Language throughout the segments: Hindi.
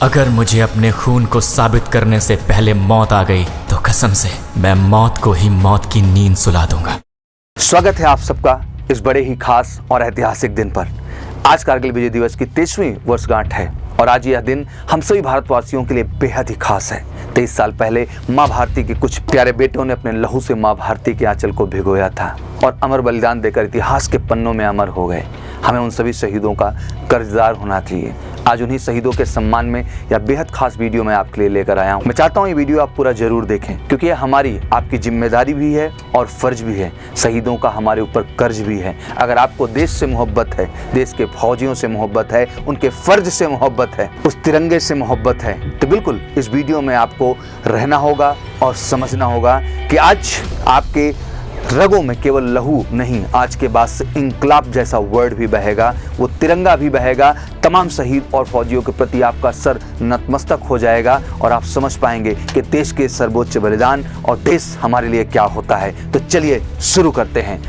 अगर मुझे अपने खून को साबित करने से पहले मौत आ गई तो कसम से मैं मौत को ही मौत की नींद सुला दूंगा। स्वागत है आप सबका इस बड़े ही खास और ऐतिहासिक दिन पर। आज कारगिल विजय दिवस की 23वीं वर्षगांठ है और आज यह दिन हम सभी भारतवासियों के लिए बेहद ही खास है। 23 साल पहले मां भारती के कुछ प्यारे बेटों ने अपने लहू से मां भारती के आंचल को भिगोया था और अमर बलिदान देकर इतिहास के पन्नों में अमर हो गए। हमें उन सभी शहीदों का कर्जदार होना चाहिए। आज उन्हीं शहीदों के सम्मान में यह बेहद खास वीडियो मैं आपके लिए लेकर आया हूँ। मैं चाहता हूँ ये वीडियो आप पूरा जरूर देखें क्योंकि यह हमारी आपकी जिम्मेदारी भी है और फर्ज भी है। शहीदों का हमारे ऊपर कर्ज भी है। अगर आपको देश से मोहब्बत है, देश के फौजियों से मोहब्बत है, उनके फर्ज से मोहब्बत है, उस तिरंगे से मोहब्बत है, तो बिल्कुल इस वीडियो में आपको रहना होगा और समझना होगा कि आज आपके रगों में केवल लहू नहीं, आज के बाद से इंकलाब जैसा वर्ड भी बहेगा, वो तिरंगा भी बहेगा। तमाम शहीद और फौजियों के प्रति आपका सर नतमस्तक हो जाएगा और आप समझ पाएंगे कि देश के सर्वोच्च बलिदान और देश हमारे लिए क्या होता है। तो चलिए शुरू करते हैं।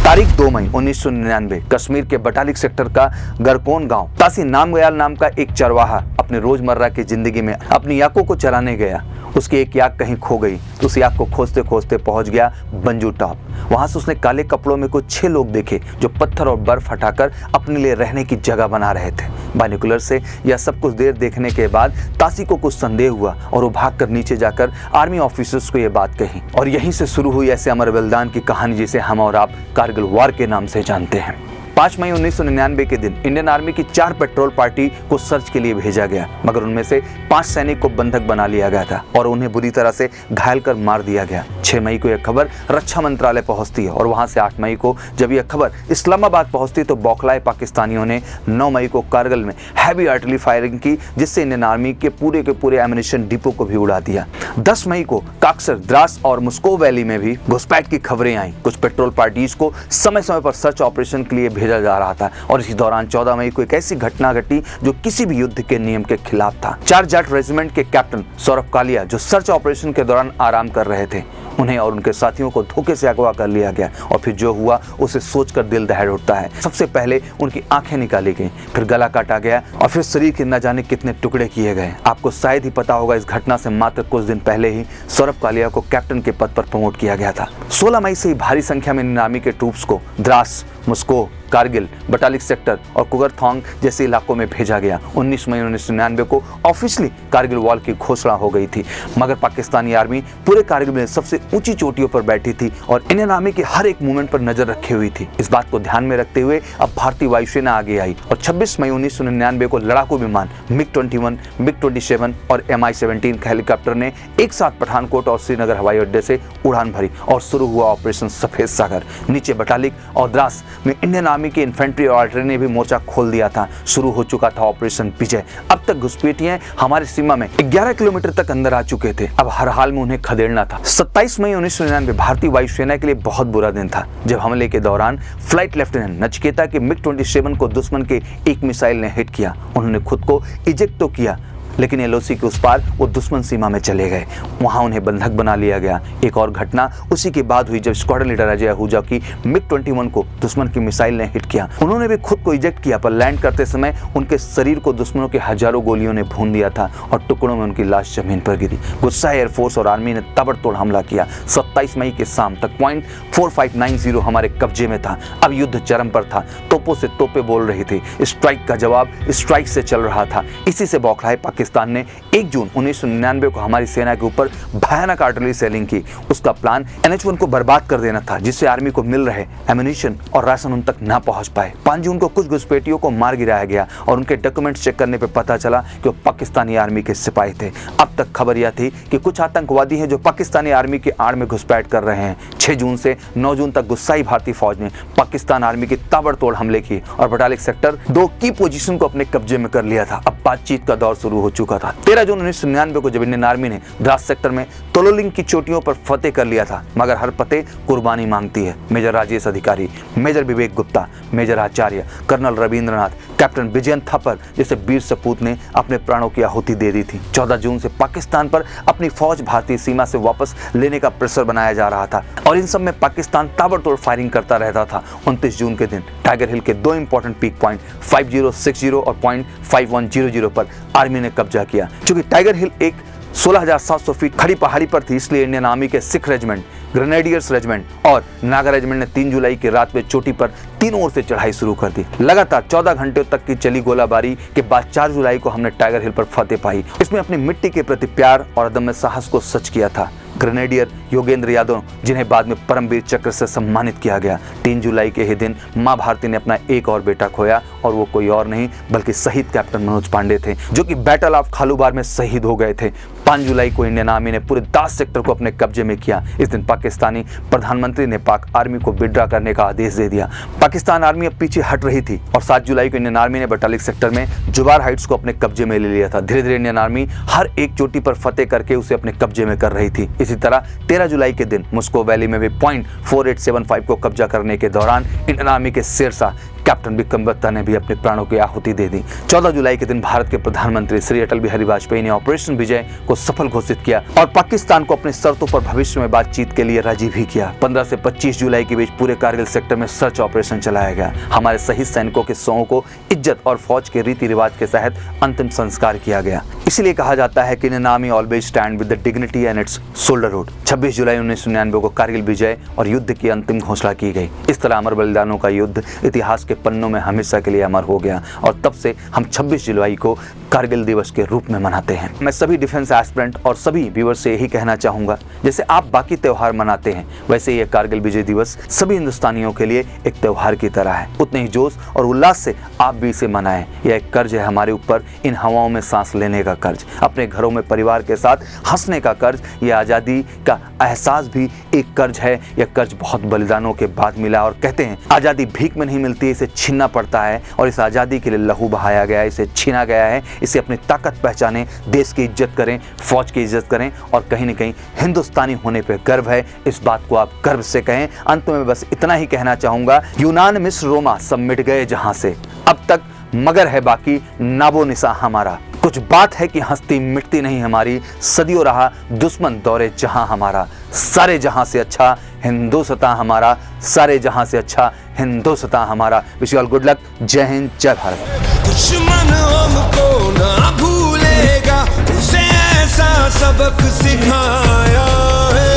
तारीख 2 मई 1999 कश्मीर के बटालिक सेक्टर का गरकोन गांव तासी नामग्याल नाम का एक चरवाहा अपने रोजमर्रा की जिंदगी में अपनी याकों को चराने गया। उसकी एक याक कहीं खो गई तो उस याक को खोजते खोजते पहुंच गया बंजू टॉप। वहां से उसने काले कपड़ों में कुछ 6 लोग देखे जो पत्थर और बर्फ हटाकर अपने लिए रहने की जगह बना रहे थे। बाइनोकुलर से यह सब कुछ देर देखने के बाद तासी को कुछ संदेह हुआ और वो भागकर नीचे जाकर आर्मी ऑफिसर्स को यह बात कही और यहीं से शुरू हुई ऐसे अमर बलिदान की कहानी जिसे हम और आप कारगिल वॉर के नाम से जानते हैं। 5 मई 1999 के दिन इंडियन आर्मी की 4 पेट्रोल पार्टी को सर्च के लिए भेजा गया, मगर उनमें से 5 सैनिक को बंधक बना लिया गया था और उन्हें बुरी तरह से घायल कर मार दिया गया। 6 मई को यह खबर रक्षा मंत्रालय पहुंचती है और वहां से 8 मई को जब यह खबर इस्लामाबाद पहुंचती तो बौखलाए पाकिस्तानियों ने 9 मई को कारगिल में हैवी आर्टिलरी फायरिंग की, जिससे इंडियन आर्मी के पूरे एमिनेशन डिपो को भी उड़ा दिया। 10 मई को काक्सर, द्रास और मुस्को वैली में भी घुसपैठ की खबरें आई। कुछ पेट्रोल पार्टीज को समय समय पर सर्च ऑपरेशन के लिए भेजा जा रहा था और इसी दौरान 14 मई को एक ऐसी घटना घटी जो किसी भी युद्ध के नियम के खिलाफ था। 4 जाट रेजिमेंट के कैप्टन सौरभ कालिया जो सर्च ऑपरेशन के दौरान आराम कर रहे थे, उन्हें और उनके साथियों को धोखे से अगवा कर लिया गया और फिर जो हुआ उसे सोचकर दिल दहल उठता है। सबसे पहले उनकी आंखें निकाली गई, फिर गला काटा गया और फिर शरीर के न जाने कितने टुकड़े किए गए। आपको शायद ही पता होगा इस घटना से मात्र कुछ दिन पहले ही सौरभ कालिया को कैप्टन के पद पर प्रमोट किया गया था। 16 मई से ही भारी संख्या में इंडियन आर्मी के ट्रूप्स को द्रास, मुस्को, कारगिल, बटालिक सेक्टर और कुगरथोंग जैसे इलाकों में भेजा गया। 19 मई 1999 को ऑफिशियली कारगिल वॉर की घोषणा हो गई थी, मगर पाकिस्तानी आर्मी पूरे कारगिल में सबसे ऊंची चोटियों पर बैठी थी और इंडियन आर्मी के हर एक मूवमेंट पर नजर रखी हुई थी। इस बात को ध्यान में रखते हुए अब भारतीय वायुसेना आगे आई और 26 मई 1999 को लड़ाकू विमान MiG-21, MiG-27 और Mi-17 हेलीकॉप्टर ने एक साथ पठानकोट और श्रीनगर हवाई अड्डे से उड़ान भरी और शुरू हुआ ऑपरेशन सफेद सागर। नीचे बटालिक और द्रास में इंडियन आर्मी की इन्फेंट्री और आर्टिलरी ने भी मोर्चा खोल दिया था। शुरू हो चुका था ऑपरेशन विजय। अब तक घुसपैठिए हमारी सीमा में 11 किलोमीटर तक अंदर आ चुके थे। अब हर हाल में उन्हें खदेड़ना था। 27 मई 1999 भारतीय वायुसेना के लिए बहुत बुरा दिन था जब हमले के दौरान फ्लाइट लेफ्टिनेंट नचिकेता के MiG-27 को दुश्मन के एक मिसाइल ने हिट किया। उन्होंने खुद को इजेक्ट तो किया, लेकिन एलओसी के उस पार वो दुश्मन सीमा में चले गए। वहां उन्हें बंधक बना लिया गया। एक और घटना उसी के बाद हुई जब स्क्वाड्रन लीडर अजय आहूजा की MiG-21 को दुश्मन की मिसाइल ने हिट किया। उन्होंने भी खुद को इजेक्ट किया, पर लैंड करते समय उनके शरीर को दुश्मनों के हजारों गोलियों ने भून दिया था और टुकड़ों में उनकी लाश जमीन पर गिरी। गुस्सा एयरफोर्स और आर्मी ने ताबड़तोड़ हमला किया। 27 मई की शाम तक पॉइंट 4590 हमारे कब्जे में था। अब युद्ध चरम पर था। तोपों से तोपें बोल रही थी। स्ट्राइक का जवाब स्ट्राइक से चल रहा था। इसी से बौखलाए पाकिस्तान पाकिस्तान ने 1 जून 1999 को हमारी सेना के ऊपर भयानक आर्टिलरी सेलिंग की। उसका प्लान NH-1 को बर्बाद कर देना था, जिससे आर्मी को मिल रहे एम्यूनिशन और राशन उन तक ना पहुंच पाए। 5 जून को कुछ घुसपैठियों को मार गिराया गया और उनके डॉक्यूमेंट्स चेक करने पर पता चला कि वो पाकिस्तानी आर्मी के सिपाही थे। अब तक खबर यह थी कि कुछ आतंकवादी हैं जो पाकिस्तानी आर्मी की आड़ में घुसपैठ कर रहे हैं। 6 जून से 9 जून तक गुस्साई भारतीय फौज ने पाकिस्तान आर्मी की ताबड़तोड़ हमले किए और बटालिक सेक्टर 2 की पोजीशन को अपने कब्जे में कर लिया था। अब बातचीत का दौर शुरू हो चुका था। 13 जून 1999 को जब इंडियन आर्मी ने द्रास सेक्टर में तोलोलिंग की चोटियों पर फतेह कर लिया था, मगर हर फतेह कुर्बानी मांगती है। मेजर राजेश अधिकारी, मेजर विवेक गुप्ता, मेजर आचार्य, कर्नल रविंद्रनाथ, कैप्टन विजयन थापर जैसे वीर सपूत ने अपने प्राणों की आहुति दे दी थी। 14 जून से पाकिस्तान पर अपनी फौज भारतीय सीमा से वापस लेने का प्रेशर बनाया जा रहा था और इन सब में पाकिस्तान ताबड़तोड़ फायरिंग करता रहता था। 29 जून के दिन टाइगर हिल के 2 इंपॉर्टेंट पीक पॉइंट 5060 और पॉइंट 5100 पर आर्मी ने कब्जा किया। चूंकि टाइगर हिल एक 16,700 फीट खड़ी पहाड़ी पर थी, इसलिए इंडियन आर्मी के सिख रेजिमेंट, ग्रेनेडियर्स रेजिमेंट और नागा रेजिमेंट ने 3 जुलाई की रात में चोटी पर तीनों ओर से चढ़ाई शुरू कर दी। लगातार 14 घंटे तक की चली गोलाबारी के बाद 4 जुलाई को हमने टाइगर हिल पर फतेह पाई। इसमें अपनी मिट्टी के प्रति प्यार और अदम्य साहस को सच किया था। ग्रेनेडियर योगेंद्र यादव, जिन्हें बाद में परमवीर चक्र से सम्मानित किया गया। 3 जुलाई के ही दिन मां भारती ने अपना एक और बेटा खोया और वो कोई और नहीं बल्कि शहीद कैप्टन मनोज पांडे थे, जो कि बैटल ऑफ खालूबार में शहीद हो गए थे। 5 जुलाई को इंडियन आर्मी ने पूरे द्रास सेक्टर को अपने कब्जे में किया। इस दिन पाकिस्तानी प्रधानमंत्री ने पाक आर्मी को विड्रॉ करने का आदेश दे दिया। पाकिस्तान आर्मी अब पीछे हट रही थी और 7 जुलाई को इंडियन आर्मी ने बटालिक सेक्टर में जुबार हाइट्स को अपने कब्जे में ले लिया था। धीरे धीरे इंडियन आर्मी हर एक चोटी पर फतेह करके उसे अपने कब्जे में कर रही थी। इसी तरह 13 जुलाई के दिन मुस्को वैली में भी पॉइंट 4875 को कब्जा करने के दौरान इंडियन आर्मी के शेरशाह कैप्टन विक्रम बत्ता ने भी अपने प्राणों की आहुति दे दी। 14 जुलाई के दिन भारत के प्रधानमंत्री श्री अटल बिहारी वाजपेयी ने ऑपरेशन विजय को सफल घोषित किया और पाकिस्तान को अपनी शर्तों पर भविष्य में बातचीत के लिए राजी भी किया। 15 से 25 जुलाई के बीच पूरे कारगिल सेक्टर में सर्च ऑपरेशन चलाया गया। हमारे शहीद सैनिकों के शवों को इज्जत और फौज के रीति रिवाज के तहत अंतिम संस्कार किया गया। इसलिए कहा जाता है कि Indian army always stand with the dignity and its shoulderhood. 26 जुलाई 1999 को कारगिल विजय और युद्ध की अंतिम घोषणा की गई। इस तरह अमर बलिदानों का युद्ध इतिहास के पन्नों में हमेशा के लिए अमर हो गया और तब से हम 26 जुलाई को कारगिल दिवस के रूप में मनाते हैं। मैं सभी डिफेंस एस्पिरेंट और सभी व्यूअर्स से यही कहना चाहूंगा, जैसे आप बाकी त्यौहार मनाते हैं वैसे ये कारगिल विजय दिवस सभी हिंदुस्तानियों के लिए एक त्यौहार की तरह है। उतने ही जोश और उल्लास से आप भी इसे मनाएं। यह एक कर्ज है हमारे ऊपर, इन हवाओं में सांस लेने का कर्ज, अपने घरों में परिवार के साथ हंसने का कर्ज। यह आज़ादी का एहसास भी एक कर्ज है। यह कर्ज बहुत बलिदानों के बाद मिला और कहते हैं आज़ादी भीख में नहीं मिलती, इसे छीनना पड़ता है और इस आज़ादी के लिए लहू बहाया गया है, इसे छीना गया है। इसे अपनी ताकत पहचानें, देश की इज्जत करें, फौज की इज्जत करें और कहीं न कहीं हिंदुस्तानी होने पर गर्व है, इस बात को आप गर्व से कहें। अंत में बस इतना ही कहना चाहूंगा, यूनान, मिस्र, रोमा सब मिट गए जहां से, अब तक मगर है बाकी नाबो निशा हमारा। कुछ बात है कि हस्ती मिटती नहीं हमारी, सदियों रहा दुश्मन दौरे जहां हमारा। सारे जहां से अच्छा हिंदुस्तान हमारा, सारे जहां से अच्छा हिंदुस्तान हमारा। Wish you all good luck. जय हिंद, जय भारत। दुश्मन हमको ना भूलेगा, उसे ऐसा सबक सिखाया है।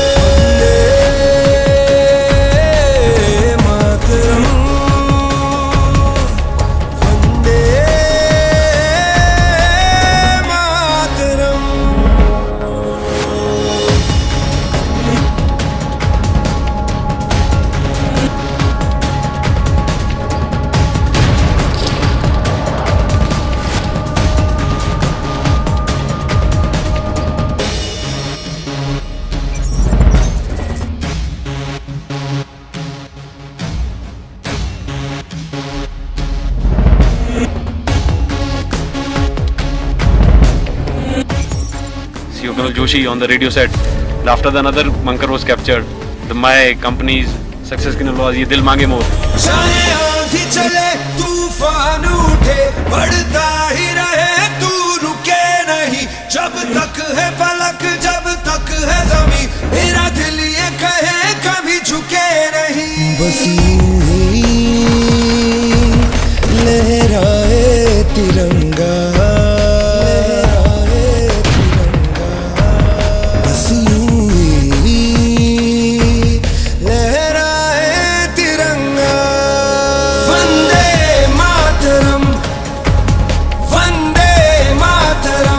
Colonel Joshi on the radio said, after the another bunker was captured, my company's success की नलवाज़ ये दिल मांगे मोर। चाहे आंधी चले तूफान उठे, बढ़ता ही रहे तू रुके नहीं, जब तक है फलक जब तक है ज़मीं, मेरा दिल ये कहे कभी झुके नहीं। बस यूं ही लहराए तिरंगा, वंदे मातरम,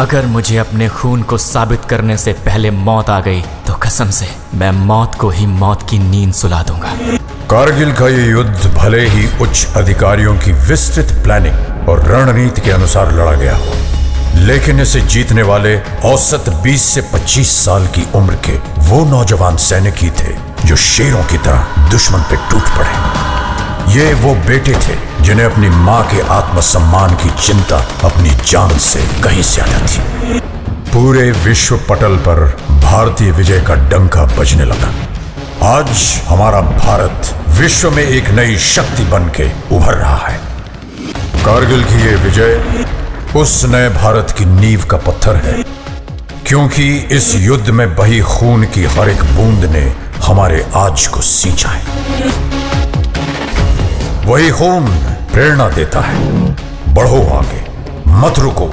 अगर मुझे अपने खून को साबित करने से पहले मौत आ गई तो कसम से मैं मौत को ही मौत की नींद सुला दूंगा। कारगिल का ये युद्ध भले ही उच्च अधिकारियों की विस्तृत प्लानिंग और रणनीति के अनुसार लड़ा गया हो, लेकिन इसे जीतने वाले औसत 20 से 25 साल की उम्र के वो नौजवान सैनिक ही थे जो शेरों की तरह दुश्मन पे टूट पड़े। ये वो बेटे थे जिन्हें अपनी मां के आत्मसम्मान की चिंता अपनी जान से कहीं ज्यादा थी। पूरे विश्व पटल पर भारतीय विजय का डंका बजने लगा। आज हमारा भारत विश्व में एक नई शक्ति बन के उभर रहा है। कारगिल की ये विजय उस नए भारत की नींव का पत्थर है, क्योंकि इस युद्ध में बही खून की हर एक बूंद ने हमारे आज को सींचा है। वही खून प्रेरणा देता है, बढ़ो आगे, मत रुको,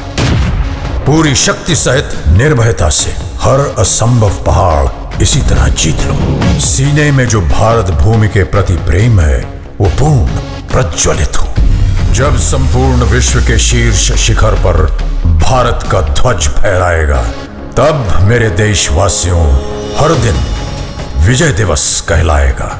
पूरी शक्ति सहित निर्भयता से हर असंभव पहाड़ इसी तरह जीत लो। सीने में जो भारत भूमि के प्रति प्रेम है वो पूर्ण प्रज्वलित हो। जब संपूर्ण विश्व के शीर्ष शिखर पर भारत का ध्वज फहराएगा, तब मेरे देशवासियों हर दिन विजय दिवस कहलाएगा।